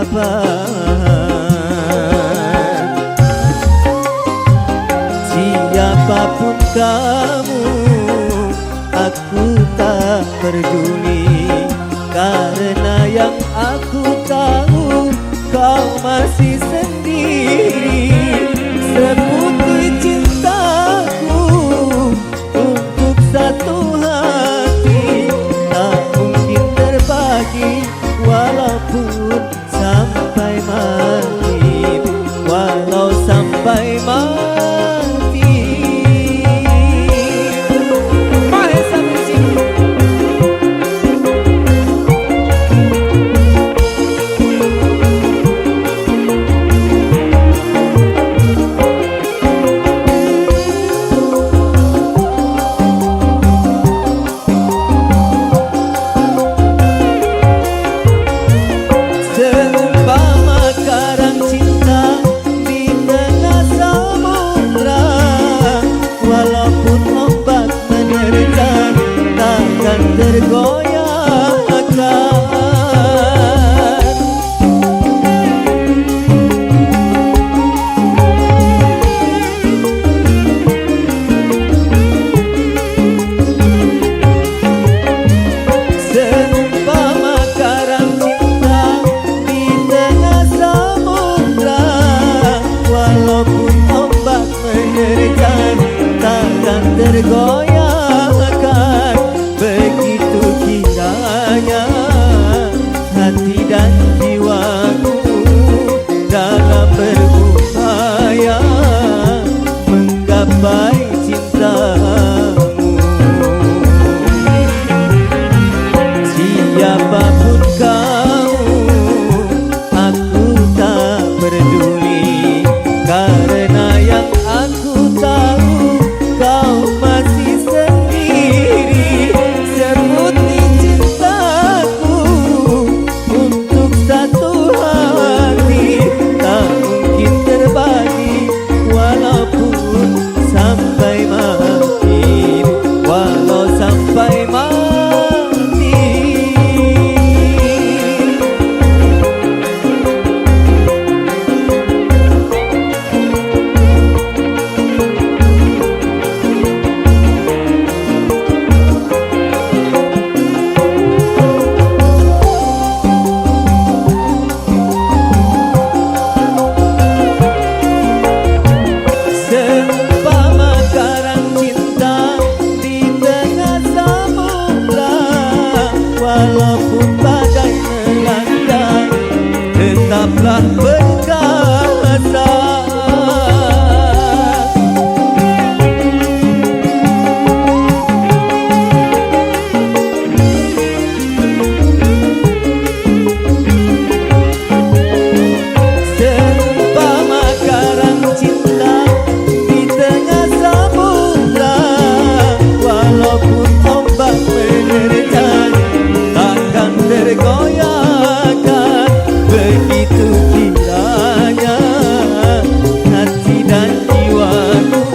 kabar. Siapapun kamu, aku tak peduli, karena yang aku tahu kau masih sendiri. Seputih cintaku untuk satu hati, tak mungkin terbagi walaupun sampai mati, walau sampai mati. Tergoyahkan, begitu kiranya hati dan jiwaku dalam berupaya menggapai cintamu. Siapapun kamu, aku tak peduli, karena yang aku tahu kau masih sendiri. Seputih cintaku untuk satu hati, tak mungkin terbagi walaupun sampai mati, walau sampai mati. Walaupun badai melanda, tetaplah perkasa. Seumpama karang cinta di tengah samudra, walaupun ombak menerjang tergoyahkan, begitu kiranya hati dan jiwaku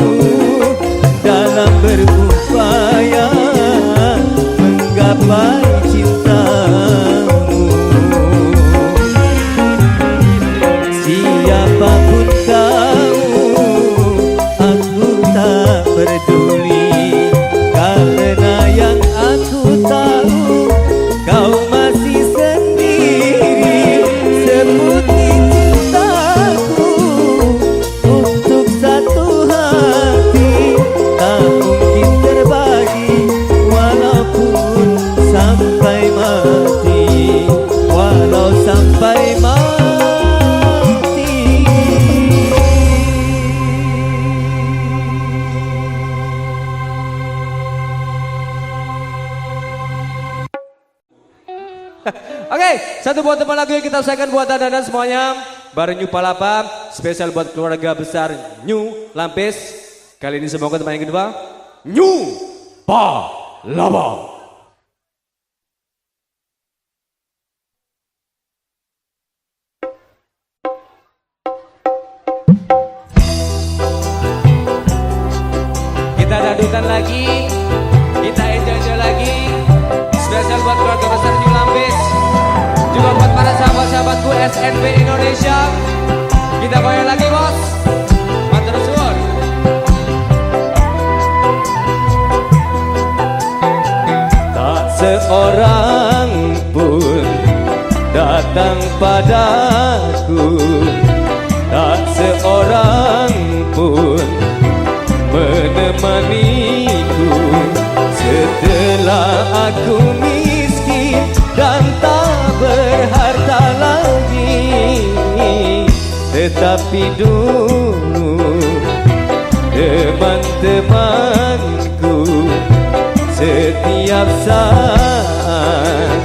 dalam berupaya menggapai cintamu. Siapapun kamu, aku tak peduli, karena yang aku tahu kau masih sendiri. Seputih cintaku untuk satu hati, tak mungkin terbagi walaupun sampai mati, walau sampai mati. Oke, satu buat teman lagu yang kita usahakan buat anda semuanya. Bareng New Palapa, spesial buat keluarga besar New Lampis. Kali ini semoga teman yang kedua, New Palapa. Kita dadutan lagi, kita enjoy lagi. Spesial buat keluarga besar New Lampis, juga buat para sahabat-sahabatku SNB Indonesia. Kita goyang lagi bos. Matur suwun. Tak seorang pun datang padaku, tak seorang pun menemaniku setelah aku miskin dan tak berharta lagi. Tetapi dulu teman-temanku setiap saat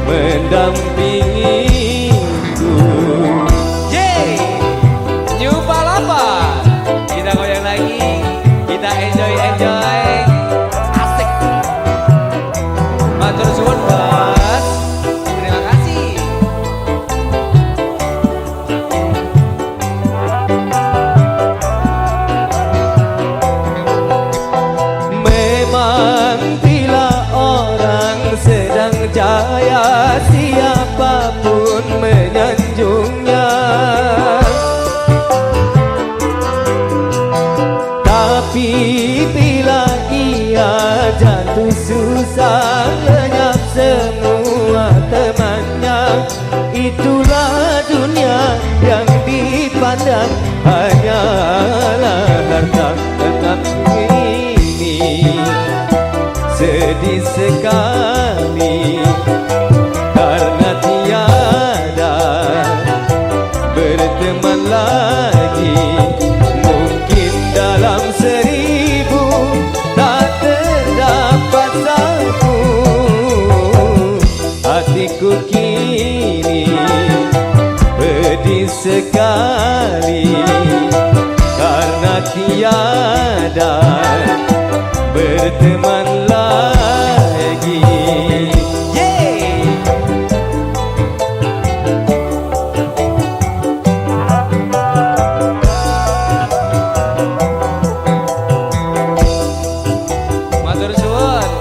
mendampingiku. Yeay, New Palapa. Kita goyang lagi, kita enjoy. Asik. Matur suwun bos. Terima kasih. Memang bila orang sedang jaya, siapapun menyanjungnya. Tapi bila ia jatuh susah, lenyap semua temannya. Itulah dunia yang dipandang hanyalah harta. Tetapi ini sedih sekali karena tiada berteman lagi. Mungkin dalam 1000 tak terdapat satu. Hatiku kini pedih sekali karena tiada berteman lagi. Yeay. Matur suwun.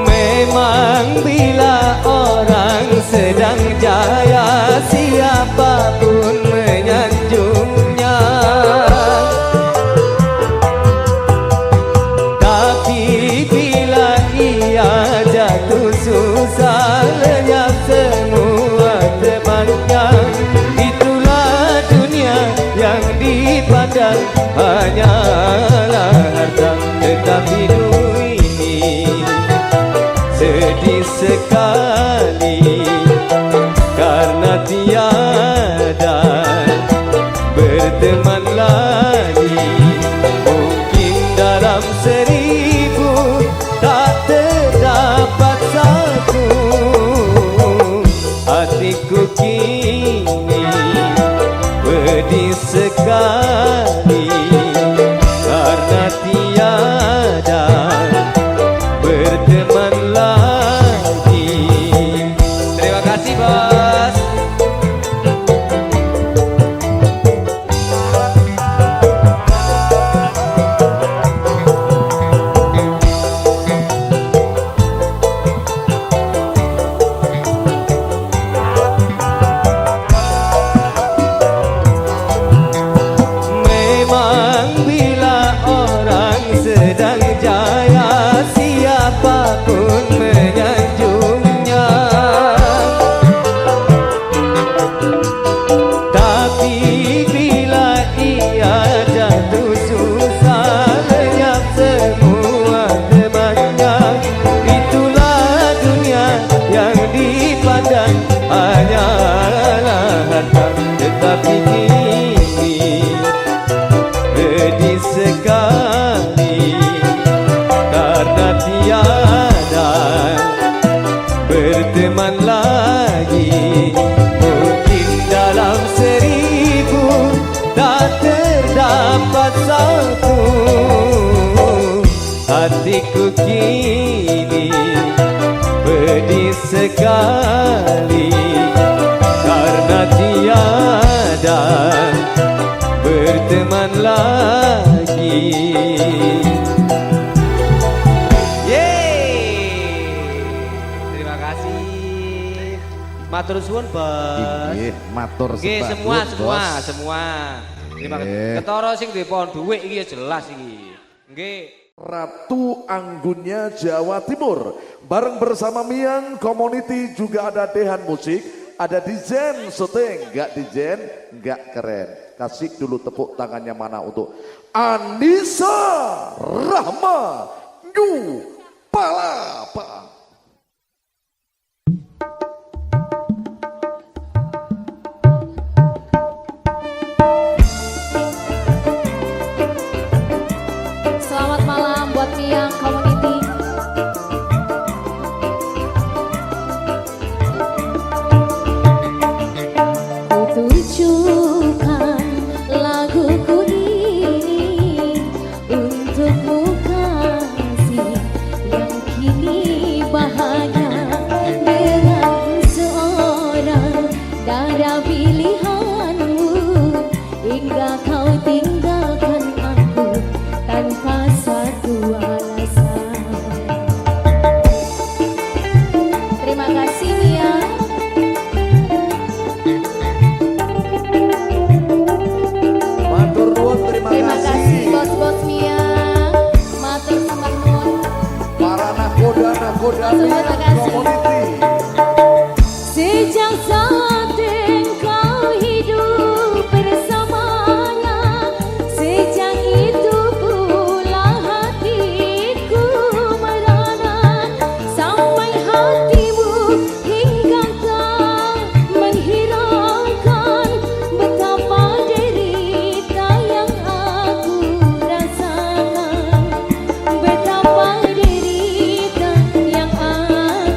Memang bila orang sedang jaya, siapapun menyanjungnya. Tapi bila ia jatuh susah, lenyap semua temannya. Itulah dunia yang dipandang hanyalah harta. Tetapi ini sedih sekali karena tiada berteman lagi. Mungkin dalam 1000 tak terdapat satu. Hatiku kini pedih sekali karena tiada berteman lagi. Terima kasih bos. Memang bila orang sedang jaya, siapapun menyanjungnya. Tapi bila ia jatuh susah, lenyap semua temannya. Itulah dunia yang dipandang hanyalah harta. Tetapi kini pedih sekali karena tiada berteman lagi. Mungkin dalam 1000 tak terdapat satu. Hatiku kini pedih sekali karena tiada berteman lagi. Matur suwun, Bos. Nggih, matur Nggih, sembah nuwun, semua. Terima kasih. Nggih. Ketara sing duwe pohon dhuwit iki ya jelas iki. Nggih. Ratu Anggunnya Jawa Timur. Bareng bersama Miang Community juga ada Dehan Musik, ada Dijen Syuting, enggak Dijen, enggak keren. Kasih dulu tepuk tangannya mana untuk Anissa Rahma New Palapa. Selamat malam buat Miang Community. Kutujukan laguku ini untukmu kasih yang kini bahagia dengan seorang darah pilihanmu hingga kau tinggalkan aku tanpa satu alasan. Terima kasih Mia. Matur nuwun, Terima kasih bos-bos Mia. Matur sembah nuwun. para nakoda Terima Miang kasih. Community. Sejak saat engkau hidup bersamanya, sejak itu pula hatiku merana, sampai hatimu hingga tak menghiraukan betapa derita yang aku rasakan, betapa derita yang aku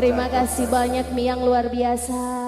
Terima kasih banyak Miang luar biasa.